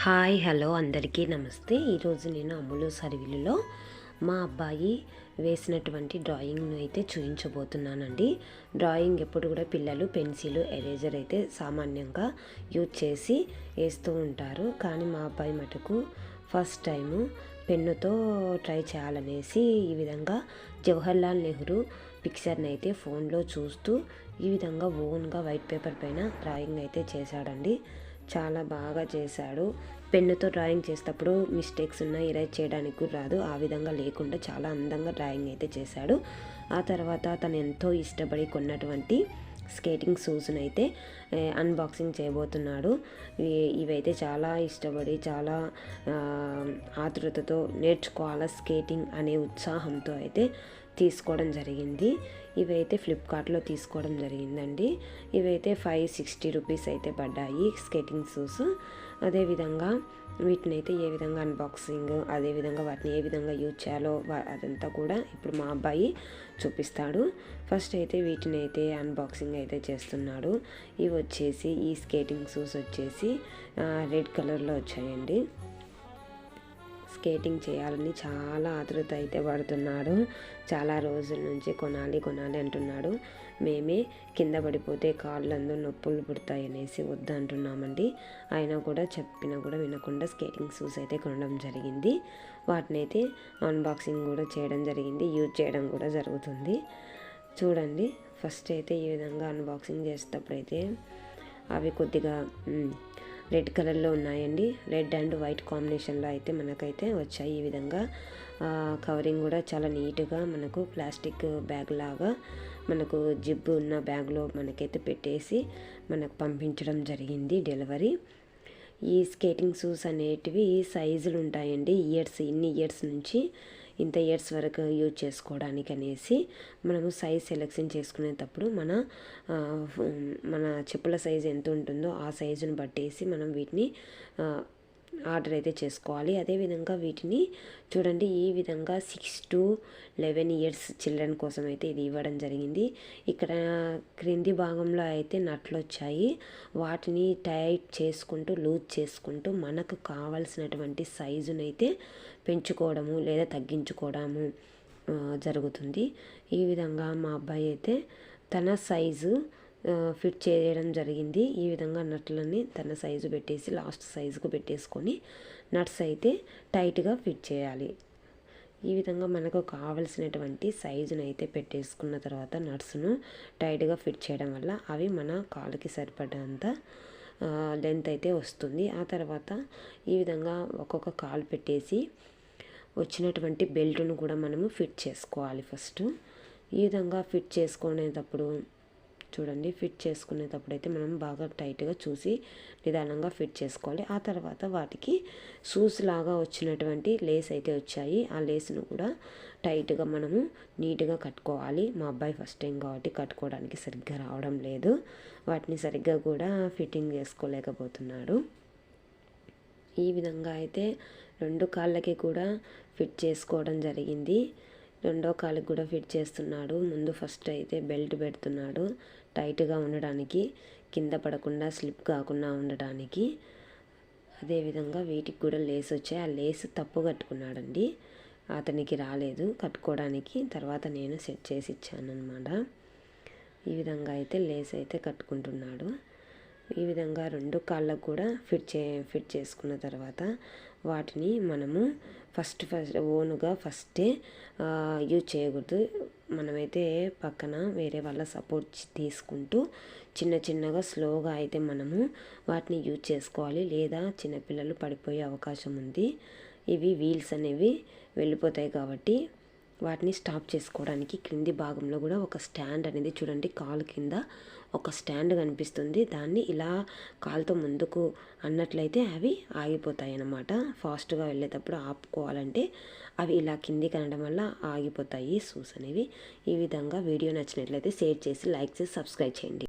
Hi hello అందరికీ నమస్తే. ఈరోజు నేను అమ్ములు సర్విలులో మా అబ్బాయి వేసినటువంటి డ్రాయింగ్ను అయితే చూపించబోతున్నానండి. డ్రాయింగ్ ఎప్పుడు కూడా పిల్లలు పెన్సిల్ ఎరేజర్ అయితే సామాన్యంగా యూజ్ చేసి వేస్తూ ఉంటారు. కానీ మా అబ్బాయి మటుకు ఫస్ట్ టైము పెన్నుతో ట్రై చేయాలనేసి ఈ విధంగా జవహర్లాల్ నెహ్రూ పిక్చర్ని అయితే ఫోన్లో చూస్తూ ఈ విధంగా ఓన్గా వైట్ పేపర్ పైన డ్రాయింగ్ అయితే చేశాడండి. చాలా బాగా చేశాడు. పెన్నుతో డ్రాయింగ్ చేసేటప్పుడు మిస్టేక్స్ ఉన్నా ఎరేజ్ చేయడానికి కూడా రాదు. ఆ విధంగా లేకుండా చాలా అందంగా డ్రాయింగ్ అయితే చేశాడు. ఆ తర్వాత తను ఎంతో ఇష్టపడి కొన్నటువంటి స్కేటింగ్ షూస్ని అయితే అన్బాక్సింగ్ చేయబోతున్నాడు. ఇవైతే చాలా ఇష్టపడి చాలా ఆతృతతో నేర్చుకోవాలా స్కేటింగ్ అనే ఉత్సాహంతో అయితే తీసుకోవడం జరిగింది. ఇవైతే ఫ్లిప్కార్ట్లో తీసుకోవడం జరిగిందండి. ఇవైతే 560 రూపీస్ అయితే పడ్డాయి స్కేటింగ్ షూస్. అదేవిధంగా వీటిని అయితే ఏ విధంగా అన్బాక్సింగ్, అదేవిధంగా వాటిని ఏ విధంగా యూజ్ చేయాలో అదంతా కూడా ఇప్పుడు మా అబ్బాయి చూపిస్తాడు. ఫస్ట్ అయితే వీటిని అయితే అన్బాక్సింగ్ అయితే చేస్తున్నాడు. ఇవి వచ్చేసి ఈ స్కేటింగ్ షూస్ వచ్చేసి రెడ్ కలర్లో వచ్చాయండి. స్కేటింగ్ చేయాలని చాలా ఆతృత అయితే పడుతున్నాడు. చాలా రోజుల నుంచి కొనాలి అంటున్నాడు. మేమే కింద పడిపోతే కాళ్ళందు నొప్పులు పుడతాయి అనేసి వద్దంటున్నామండి. అయినా కూడా చెప్పినా కూడా వినకుండా స్కేటింగ్ షూస్ అయితే కొనడం జరిగింది. వాటిని అయితే అన్బాక్సింగ్ కూడా చేయడం జరిగింది, యూజ్ చేయడం కూడా జరుగుతుంది. చూడండి, ఫస్ట్ అయితే ఈ విధంగా అన్బాక్సింగ్ చేసేటప్పుడు అయితే అవి కొద్దిగా రెడ్ కలర్లో ఉన్నాయండి. రెడ్ అండ్ వైట్ కాంబినేషన్లో అయితే మనకైతే వచ్చాయి. ఈ విధంగా కవరింగ్ కూడా చాలా నీట్గా మనకు ప్లాస్టిక్ బ్యాగ్ లాగా మనకు జిబ్బు ఉన్న బ్యాగ్లో మనకైతే పెట్టేసి మనకు పంపించడం జరిగింది డెలివరీ. ఈ స్కేటింగ్ షూస్ అనేటివి సైజులు ఉంటాయండి. ఇన్ని ఇయర్స్ నుంచి ఇంత ఇయర్స్ వరకు యూజ్ చేసుకోవడానికి అనేసి మనము సైజ్ సెలెక్షన్ చేసుకునేటప్పుడు మన చెప్పుల సైజు ఎంత ఉంటుందో ఆ సైజును బట్టేసి మనం వీటిని ఆర్డర్ అయితే చేసుకోవాలి. అదేవిధంగా వీటిని చూడండి, ఈ విధంగా 6 to 11 ఇయర్స్ చిల్డ్రన్ కోసం అయితే ఇది ఇవ్వడం జరిగింది. ఇక్కడ క్రింది భాగంలో అయితే నట్లు వచ్చాయి. వాటిని టైట్ చేసుకుంటూ లూజ్ చేసుకుంటూ మనకు కావాల్సినటువంటి సైజునైతే పెంచుకోవడము లేదా తగ్గించుకోవడము జరుగుతుంది. ఈ విధంగా మా అబ్బాయి అయితే తన సైజు ఫిట్ చేయడం జరిగింది. ఈ విధంగా నట్లని తన సైజు పెట్టేసి లాస్ట్ సైజుకు పెట్టేసుకొని నట్స్ అయితే టైట్గా ఫిట్ చేయాలి. ఈ విధంగా మనకు కావలసినటువంటి సైజును అయితే పెట్టేసుకున్న తర్వాత నట్స్ను టైట్గా ఫిట్ చేయడం వల్ల అవి మన కాళ్ళకి సరిపడంత లెంత్ అయితే వస్తుంది. ఆ తర్వాత ఈ విధంగా ఒక్కొక్క కాలు పెట్టేసి వచ్చినటువంటి బెల్ట్ను కూడా మనము ఫిట్ చేసుకోవాలి. ఫస్ట్ ఈ విధంగా ఫిట్ చేసుకునేటప్పుడు చూడండి, ఫిట్ చేసుకునేటప్పుడు అయితే మనం బాగా టైట్గా చూసి నిదానంగా ఫిట్ చేసుకోవాలి. ఆ తర్వాత వాటికి షూస్ లాగా వచ్చినటువంటి లేస్ అయితే వచ్చాయి. ఆ లేస్ను కూడా టైట్గా మనము నీట్గా కట్టుకోవాలి. మా అబ్బాయి ఫస్ట్ టైం కాబట్టి కట్టుకోవడానికి సరిగ్గా రావడం లేదు. వాటిని సరిగ్గా కూడా ఫిట్టింగ్ చేసుకోలేకపోతున్నాడు. ఈ విధంగా అయితే 2 కాళ్ళకి కూడా ఫిట్ చేసుకోవడం జరిగింది. 2వ కాలుకి కూడా ఫిట్ చేస్తున్నాడు. ముందు ఫస్ట్ అయితే బెల్ట్ పెడుతున్నాడు టైట్గా ఉండడానికి, కింద పడకుండా స్లిప్ కాకుండా ఉండడానికి. అదేవిధంగా వీటికి కూడా లేస్ వచ్చాయి. ఆ లేస్ తప్పు కట్టుకున్నాడండి, అతనికి రాలేదు కట్టుకోవడానికి. తర్వాత నేను సెట్ చేసి ఇచ్చాను అనమాట. ఈ విధంగా అయితే లేస్ అయితే కట్టుకుంటున్నాడు. ఈ విధంగా 2 కాళ్ళకు కూడా ఫిట్ చేసుకున్న తర్వాత వాటిని మనము ఫస్ట్ ఓన్గా ఫస్టే యూజ్ చేయకూడదు. మనమైతే పక్కన వేరే వాళ్ళ సపోర్ట్ తీసుకుంటూ చిన్నగా స్లోగా అయితే మనము వాటిని యూజ్ చేసుకోవాలి. లేదా చిన్నపిల్లలు పడిపోయే అవకాశం ఉంది. ఇవి వీల్స్ అనేవి వెళ్ళిపోతాయి కాబట్టి వాటిని స్టాప్ చేసుకోవడానికి క్రింది భాగంలో కూడా ఒక స్టాండ్ అనేది చూడండి, కాలు కింద ఒక స్టాండ్ కనిపిస్తుంది. దాన్ని ఇలా కాలుతో ముందుకు అన్నట్లయితే అవి ఆగిపోతాయి అన్నమాట. ఫాస్ట్గా వెళ్ళేటప్పుడు ఆపుకోవాలంటే అవి ఇలా కిందికి అనడం వల్ల ఆగిపోతాయి షూస్ అనేవి. ఈ విధంగా వీడియో నచ్చినట్లయితే షేర్ చేసి లైక్ చేసి సబ్స్క్రైబ్ చేయండి.